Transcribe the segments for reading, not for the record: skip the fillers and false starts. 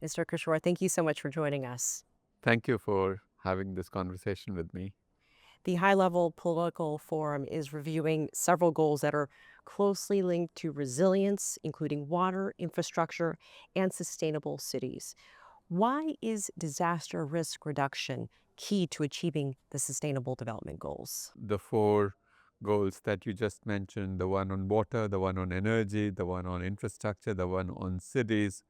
Mr. Kishore, thank you so much for joining us. Thank you for having this conversation with me. The High Level Political Forum is reviewing several goals that are closely linked to resilience, including water, infrastructure, and sustainable cities. Why is disaster risk reduction key to achieving the Sustainable Development Goals? The four goals that you just mentioned, the one on water, the one on energy, the one on infrastructure, the one on cities,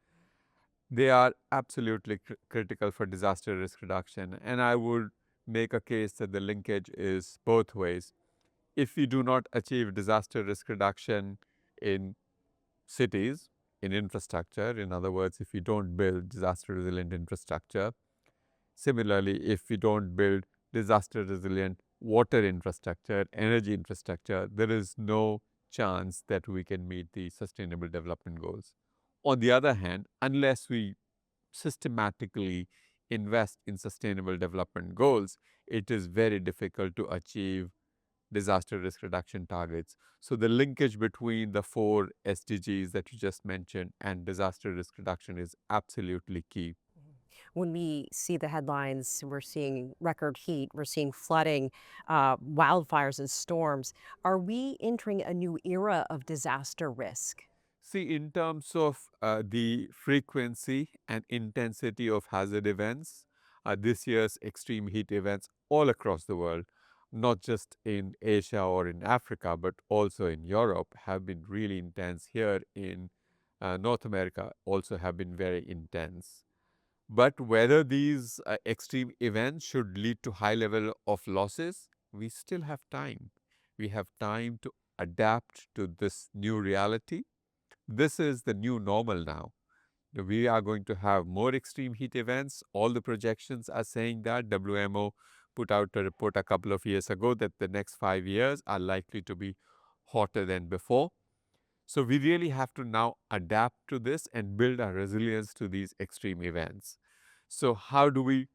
they are absolutely critical for disaster risk reduction. And I would make a case that the linkage is both ways. If we do not achieve disaster risk reduction in cities, in infrastructure, in other words, if we don't build disaster resilient infrastructure, similarly, if we don't build disaster resilient water infrastructure, energy infrastructure, there is no chance that we can meet the sustainable development goals. On the other hand, unless we systematically invest in sustainable development goals, it is very difficult to achieve disaster risk reduction targets. So the linkage between the four SDGs that you just mentioned and disaster risk reduction is absolutely key. When we see the headlines, we're seeing record heat, we're seeing flooding, wildfires, and storms. Are we entering a new era of disaster risk? See, in terms of the frequency and intensity of hazard events, this year's extreme heat events all across the world, not just in Asia or in Africa, but also in Europe, have been really intense. Here in North America, also have been very intense. But whether these extreme events should lead to high level of losses, we still have time. We have time to adapt to this new reality. This is the new normal now. We are going to have more extreme heat events. All the projections are saying that. WMO put out a report a couple of years ago that the next 5 years are likely to be hotter than before. So we really have to now adapt to this and build our resilience to these extreme events. So how do we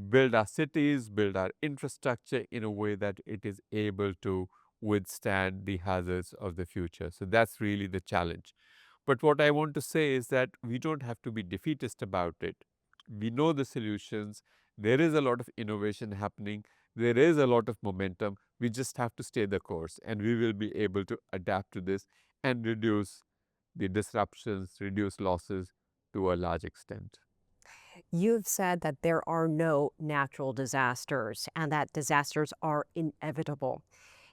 build our cities, build our infrastructure in a way that it is able to withstand the hazards of the future? So that's really the challenge. But what I want to say is that we don't have to be defeatist about it. We know the solutions. There is a lot of innovation happening. There is a lot of momentum. We just have to stay the course, and we will be able to adapt to this and reduce the disruptions, reduce losses to a large extent. You've said that there are no natural disasters and that disasters are inevitable.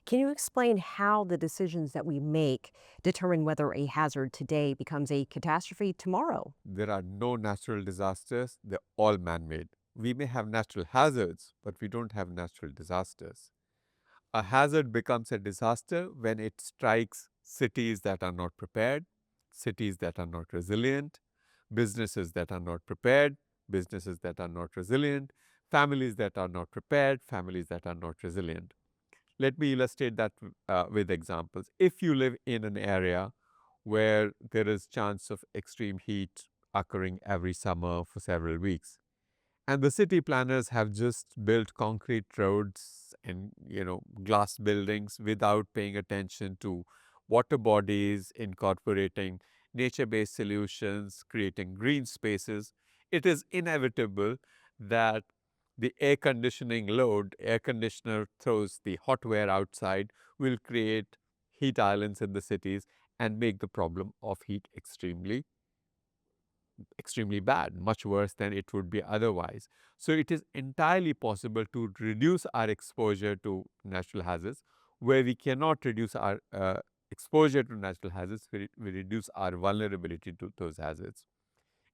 Can you explain how the decisions that we make determine whether a hazard today becomes a catastrophe tomorrow? There are no natural disasters, they're all man made. We may have natural hazards, but we don't have natural disasters. A hazard becomes a disaster when it strikes cities that are not prepared, cities that are not resilient, businesses that are not prepared, businesses that are not resilient, families that are not prepared, families that are not resilient. Let me illustrate that with examples. If you live in an area where there is chance of extreme heat occurring every summer for several weeks, and the city planners have just built concrete roads and glass buildings without paying attention to water bodies, incorporating nature-based solutions, creating green spaces, it is inevitable that the air conditioning load, air conditioner throws the hot air outside, will create heat islands in the cities and make the problem of heat extremely bad, much worse than it would be otherwise. So it is entirely possible to reduce our exposure to natural hazards. Where we cannot reduce our exposure to natural hazards, we reduce our vulnerability to those hazards.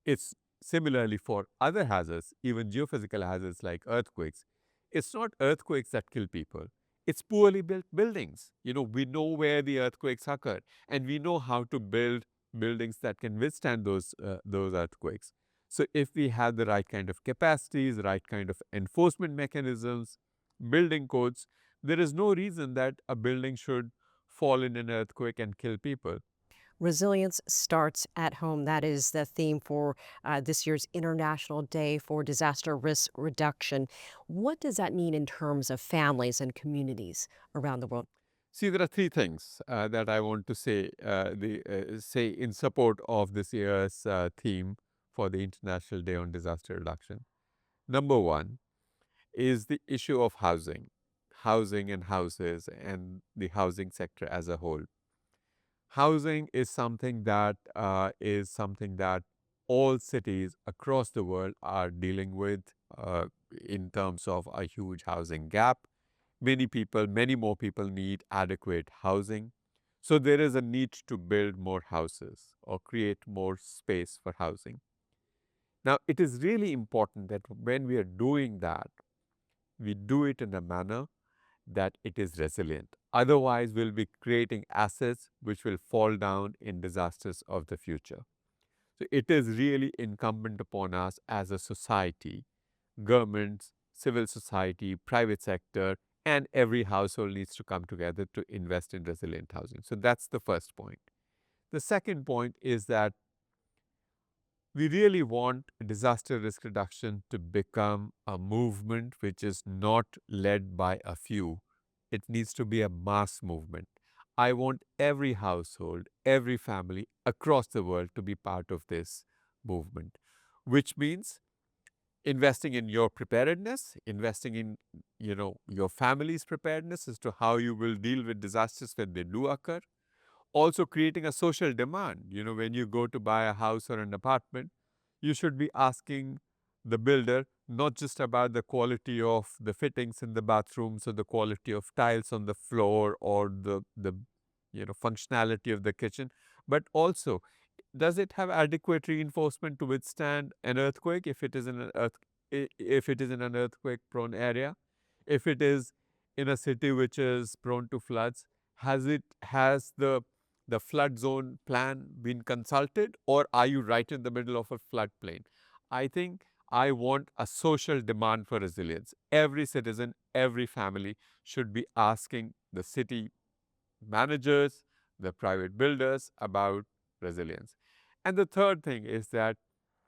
It's similarly for other hazards, even geophysical hazards like earthquakes. It's not earthquakes that kill people. It's poorly built buildings. We know where the earthquakes occur, and we know how to build buildings that can withstand those earthquakes. So if we have the right kind of capacities, right kind of enforcement mechanisms, building codes, there is no reason that a building should fall in an earthquake and kill people. Resilience starts at home. That is the theme for this year's International Day for Disaster Risk Reduction. What does that mean in terms of families and communities around the world? See, there are three things that I want to say in support of this year's theme for the International Day on Disaster Reduction. Number one is the issue of housing and houses and the housing sector as a whole. Housing is something that all cities across the world are dealing with in terms of a huge housing gap. Many more people need adequate housing. So there is a need to build more houses or create more space for housing. Now, it is really important that when we are doing that, we do it in a manner that it is resilient. Otherwise, we'll be creating assets which will fall down in disasters of the future. So it is really incumbent upon us as a society, governments, civil society, private sector, and every household needs to come together to invest in resilient housing. So that's the first point. The second point is that we really want disaster risk reduction to become a movement which is not led by a few. It needs to be a mass movement. I want every household, every family across the world to be part of this movement, which means investing in your preparedness, investing in your family's preparedness as to how you will deal with disasters when they do occur. Also creating a social demand. When you go to buy a house or an apartment, you should be asking the builder not just about the quality of the fittings in the bathrooms or the quality of tiles on the floor or the functionality of the kitchen, but also does it have adequate reinforcement to withstand an earthquake if it is in an earthquake prone area, if it is in a city which is prone to floods, has the flood zone plan been consulted, or are you right in the middle of a floodplain? I think I want a social demand for resilience. Every citizen, every family should be asking the city managers, the private builders about resilience. And the third thing is that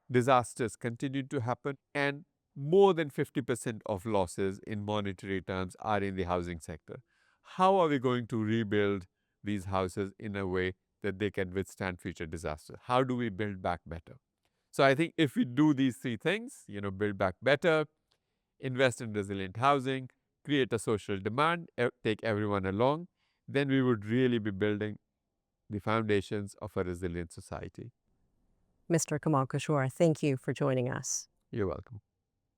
disasters continue to happen, and more than 50% of losses in monetary terms are in the housing sector. How are we going to rebuild these houses in a way that they can withstand future disasters? How do we build back better? So I think if we do these three things, build back better, invest in resilient housing, create a social demand, take everyone along, then we would really be building the foundations of a resilient society. Mr. Kamal Kishore, thank you for joining us. You're welcome.